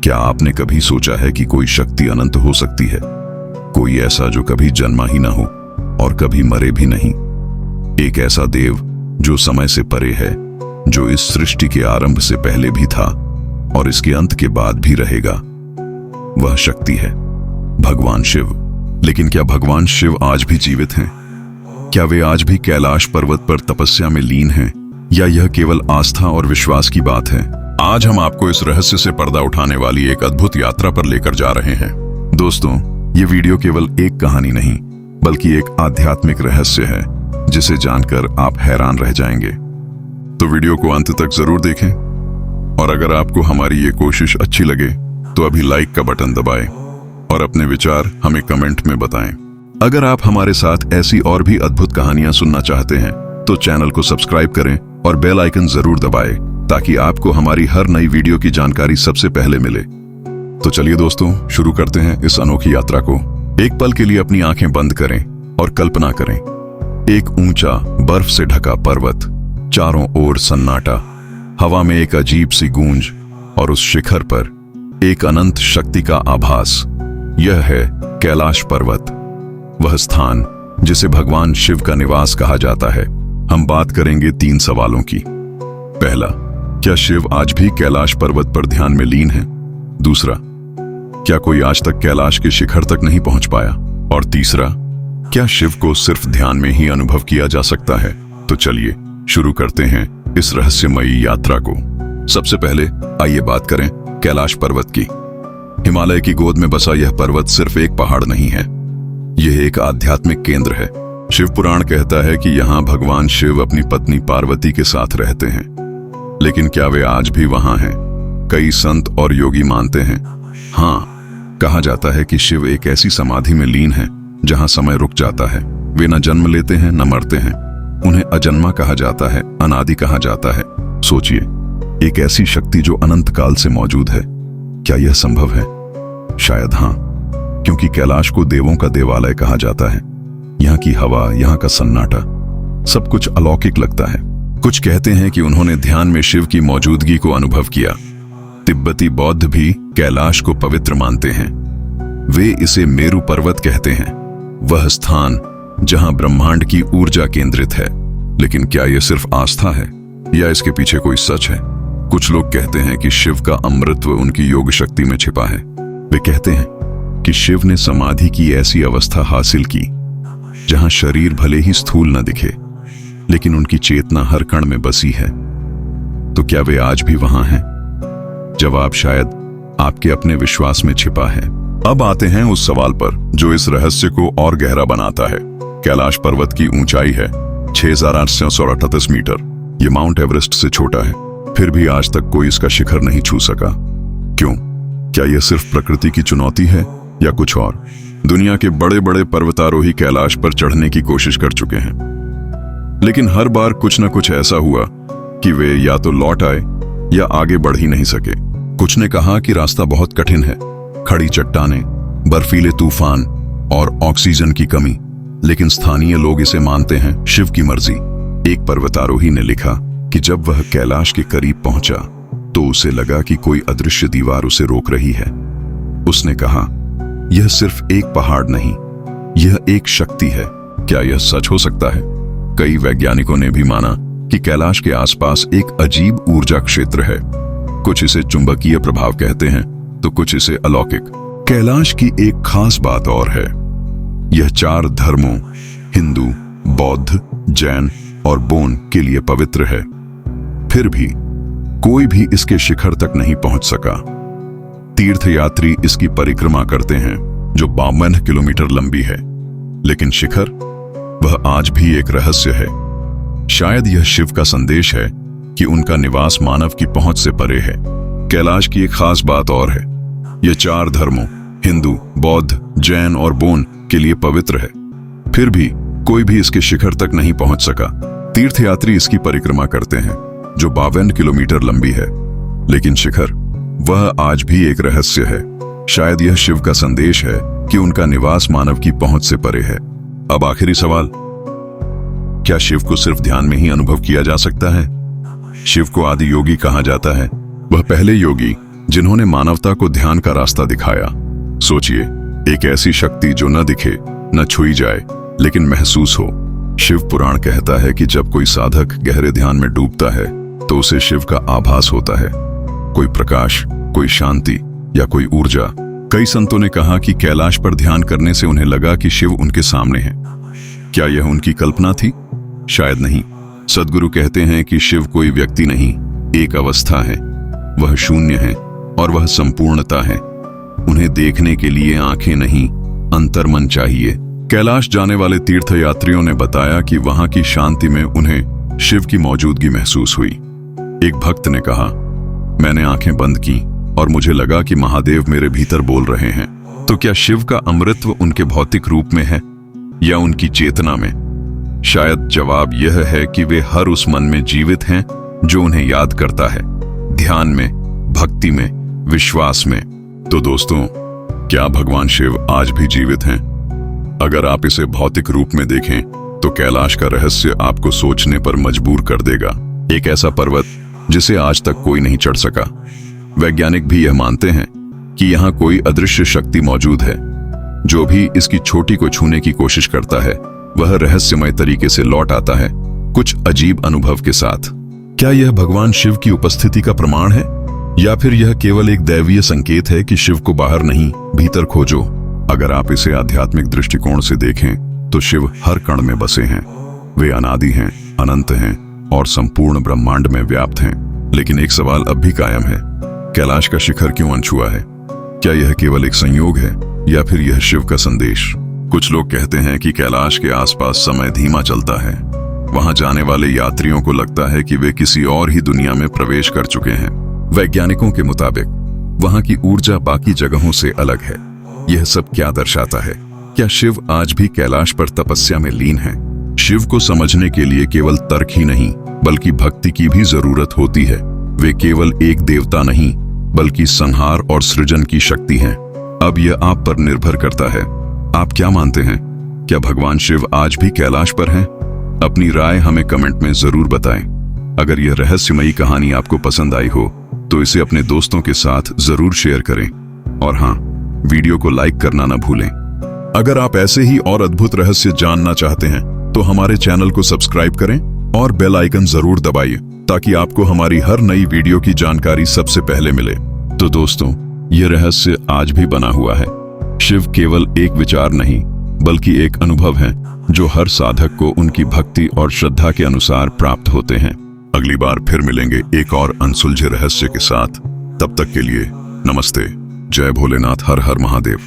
क्या आपने कभी सोचा है कि कोई शक्ति अनंत हो सकती है, कोई ऐसा जो कभी जन्मा ही ना हो और कभी मरे भी नहीं, एक ऐसा देव जो समय से परे है, जो इस सृष्टि के आरंभ से पहले भी था और इसके अंत के बाद भी रहेगा। वह शक्ति है भगवान शिव। लेकिन क्या भगवान शिव आज भी जीवित हैं? क्या वे आज भी कैलाश पर्वत पर तपस्या में लीन हैं, या यह केवल आस्था और विश्वास की बात है? आज हम आपको इस रहस्य से पर्दा उठाने वाली एक अद्भुत यात्रा पर लेकर जा रहे हैं। दोस्तों, ये वीडियो केवल एक कहानी नहीं, बल्कि एक आध्यात्मिक रहस्य है जिसे जानकर आप हैरान रह जाएंगे। तो वीडियो को अंत तक जरूर देखें, और अगर आपको हमारी ये कोशिश अच्छी लगे तो अभी लाइक का बटन दबाएं और अपने विचार हमें कमेंट में बताएं। अगर आप हमारे साथ ऐसी और भी अद्भुत कहानियां सुनना चाहते हैं तो चैनल को सब्सक्राइब करें और बेल आइकन जरूर दबाएं, ताकि आपको हमारी हर नई वीडियो की जानकारी सबसे पहले मिले। तो चलिए दोस्तों, शुरू करते हैं इस अनोखी यात्रा को। एक पल के लिए अपनी आंखें बंद करें और कल्पना करें, एक ऊंचा बर्फ से ढका पर्वत, चारों ओर सन्नाटा, हवा में एक अजीब सी गूंज, और उस शिखर पर एक अनंत शक्ति का आभास। यह है कैलाश पर्वत, वह स्थान जिसे भगवान शिव का निवास कहा जाता है। हम बात करेंगे 3 सवालों की। पहला, क्या शिव आज भी कैलाश पर्वत पर ध्यान में लीन है? दूसरा, क्या कोई आज तक कैलाश के शिखर तक नहीं पहुंच पाया? और तीसरा, क्या शिव को सिर्फ ध्यान में ही अनुभव किया जा सकता है? तो चलिए शुरू करते हैं इस रहस्यमयी यात्रा को। सबसे पहले आइए बात करें कैलाश पर्वत की। हिमालय की गोद में बसा यह पर्वत सिर्फ एक पहाड़ नहीं है, यह एक आध्यात्मिक केंद्र है। शिव पुराण कहता है कि यहाँ भगवान शिव अपनी पत्नी पार्वती के साथ रहते हैं। लेकिन क्या वे आज भी वहां हैं? कई संत और योगी मानते हैं हाँ। कहा जाता है कि शिव एक ऐसी समाधि में लीन है जहां समय रुक जाता है। वे न जन्म लेते हैं न मरते हैं। उन्हें अजन्मा कहा जाता है, अनादि कहा जाता है। सोचिए, एक ऐसी शक्ति जो अनंत काल से मौजूद है। क्या यह संभव है? शायद हाँ, क्योंकि कैलाश को देवों का देवालय कहा जाता है। यहाँ की हवा, यहाँ का सन्नाटा, सब कुछ अलौकिक लगता है। कुछ कहते हैं कि उन्होंने ध्यान में शिव की मौजूदगी को अनुभव किया। तिब्बती बौद्ध भी कैलाश को पवित्र मानते हैं। वे इसे मेरु पर्वत कहते हैं, वह स्थान जहां ब्रह्मांड की ऊर्जा केंद्रित है। लेकिन क्या यह सिर्फ आस्था है या इसके पीछे कोई सच है? कुछ लोग कहते हैं कि शिव का अमृतत्व उनकी योग शक्ति में छिपा है। वे कहते हैं कि शिव ने समाधि की ऐसी अवस्था हासिल की जहां शरीर भले ही स्थूल न दिखे, लेकिन उनकी चेतना हर कण में बसी है। तो क्या वे आज भी वहां हैं? जवाब शायद आपके अपने विश्वास में छिपा है। अब आते हैं उस सवाल पर जो इस रहस्य को और गहरा बनाता है। कैलाश पर्वत की ऊंचाई है 6,838 मीटर। यह माउंट एवरेस्ट से छोटा है, फिर भी आज तक कोई इसका शिखर नहीं छू सका। क्यों? क्या यह सिर्फ प्रकृति की चुनौती है या कुछ और? दुनिया के बड़े बड़े पर्वतारोही कैलाश पर चढ़ने की कोशिश कर चुके हैं, लेकिन हर बार कुछ न कुछ ऐसा हुआ कि वे या तो लौट आए या आगे बढ़ ही नहीं सके। कुछ ने कहा कि रास्ता बहुत कठिन है, खड़ी चट्टानें, बर्फीले तूफान और ऑक्सीजन की कमी। लेकिन स्थानीय लोग इसे मानते हैं शिव की मर्जी। एक पर्वतारोही ने लिखा कि जब वह कैलाश के करीब पहुंचा तो उसे लगा कि कोई अदृश्य दीवार उसे रोक रही है। उसने कहा, यह सिर्फ एक पहाड़ नहीं, यह एक शक्ति है। क्या यह सच हो सकता है? कई वैज्ञानिकों ने भी माना कि कैलाश के आसपास एक अजीब ऊर्जा क्षेत्र है। कुछ इसे चुंबकीय प्रभाव कहते हैं तो कुछ इसे अलौकिक। कैलाश की एक खास बात और है, यह 4 धर्मों हिंदू, बौद्ध, जैन और बोन के लिए पवित्र है। फिर भी कोई भी इसके शिखर तक नहीं पहुंच सका। तीर्थयात्री इसकी परिक्रमा करते हैं जो 52 किलोमीटर लंबी है, लेकिन शिखर वह आज भी एक रहस्य है। शायद यह शिव का संदेश है कि उनका निवास मानव की पहुंच से परे है। कैलाश की एक खास बात और है, यह 4 धर्मों हिंदू, बौद्ध, जैन और बोन के लिए पवित्र है। फिर भी कोई भी इसके शिखर तक नहीं पहुंच सका। तीर्थयात्री इसकी परिक्रमा करते हैं जो 52 किलोमीटर लंबी है, लेकिन शिखर वह आज भी एक रहस्य है। शायद यह शिव का संदेश है कि उनका निवास मानव की पहुंच से परे है। अब आखिरी सवाल, क्या शिव को सिर्फ ध्यान में ही अनुभव किया जा सकता है? शिव को आदि योगी कहा जाता है। वह पहले योगी जिन्होंने मानवता को ध्यान का रास्ता दिखाया। सोचिए, एक ऐसी शक्ति जो न दिखे, न छुई जाए, लेकिन महसूस हो। शिव पुराण कहता है कि जब कोई साधक गहरे ध्यान में डूबता है तो उसे शिव का आभास होता है, कोई प्रकाश, कोई शांति या कोई ऊर्जा। कई संतों ने कहा कि कैलाश पर ध्यान करने से उन्हें लगा कि शिव उनके सामने है। क्या यह उनकी कल्पना थी? शायद नहीं। सद्गुरु कहते हैं कि शिव कोई व्यक्ति नहीं, एक अवस्था है। वह शून्य है और वह संपूर्णता है। उन्हें देखने के लिए आंखें नहीं, अंतर्मन चाहिए। कैलाश जाने वाले तीर्थयात्रियों ने बताया कि वहां की शांति में उन्हें शिव की मौजूदगी महसूस हुई। एक भक्त ने कहा, मैंने आंखें बंद की और मुझे लगा कि महादेव मेरे भीतर बोल रहे हैं। तो क्या शिव का अमृतत्व उनके भौतिक रूप में है या उनकी चेतना में? शायद जवाब यह है कि वे हर उस मन में जीवित हैं जो उन्हें याद करता है, ध्यान में, भक्ति में, विश्वास में। तो दोस्तों, क्या भगवान शिव आज भी जीवित हैं? अगर आप इसे भौतिक रूप में देखें तो कैलाश का रहस्य आपको सोचने पर मजबूर कर देगा। एक ऐसा पर्वत जिसे आज तक कोई नहीं चढ़ सका। वैज्ञानिक भी यह मानते हैं कि यहाँ कोई अदृश्य शक्ति मौजूद है। जो भी इसकी चोटी को छूने की कोशिश करता है वह रहस्यमय तरीके से लौट आता है, कुछ अजीब अनुभव के साथ। क्या यह भगवान शिव की उपस्थिति का प्रमाण है या फिर यह केवल एक दैवीय संकेत है कि शिव को बाहर नहीं, भीतर खोजो? अगर आप इसे आध्यात्मिक दृष्टिकोण से देखें तो शिव हर कण में बसे हैं। वे अनादि हैं, अनंत हैं और संपूर्ण ब्रह्मांड में व्याप्त हैं। लेकिन एक सवाल अब भी कायम है, कैलाश का शिखर क्यों अनछुआ है? क्या यह केवल एक संयोग है या फिर यह शिव का संदेश? कुछ लोग कहते हैं कि कैलाश के आसपास समय धीमा चलता है। वहां जाने वाले यात्रियों को लगता है कि वे किसी और ही दुनिया में प्रवेश कर चुके हैं। वैज्ञानिकों के मुताबिक वहां की ऊर्जा बाकी जगहों से अलग है। यह सब क्या दर्शाता है? क्या शिव आज भी कैलाश पर तपस्या में लीन है? शिव को समझने के लिए केवल तर्क ही नहीं बल्कि भक्ति की भी जरूरत होती है। वे केवल एक देवता नहीं बल्कि संहार और सृजन की शक्ति हैं। अब यह आप पर निर्भर करता है, आप क्या मानते हैं? क्या भगवान शिव आज भी कैलाश पर हैं? अपनी राय हमें कमेंट में जरूर बताएं। अगर यह रहस्यमयी कहानी आपको पसंद आई हो तो इसे अपने दोस्तों के साथ जरूर शेयर करें और हाँ, वीडियो को लाइक करना ना भूलें। अगर आप ऐसे ही और अद्भुत रहस्य जानना चाहते हैं तो हमारे चैनल को सब्सक्राइब करें और बेल आइकन जरूर दबाइए ताकि आपको हमारी हर नई वीडियो की जानकारी सबसे पहले मिले। तो दोस्तों, यह रहस्य आज भी बना हुआ है। शिव केवल एक विचार नहीं बल्कि एक अनुभव है जो हर साधक को उनकी भक्ति और श्रद्धा के अनुसार प्राप्त होते हैं। अगली बार फिर मिलेंगे एक और अनसुलझे रहस्य के साथ। तब तक के लिए नमस्ते। जय भोलेनाथ, हर हर महादेव।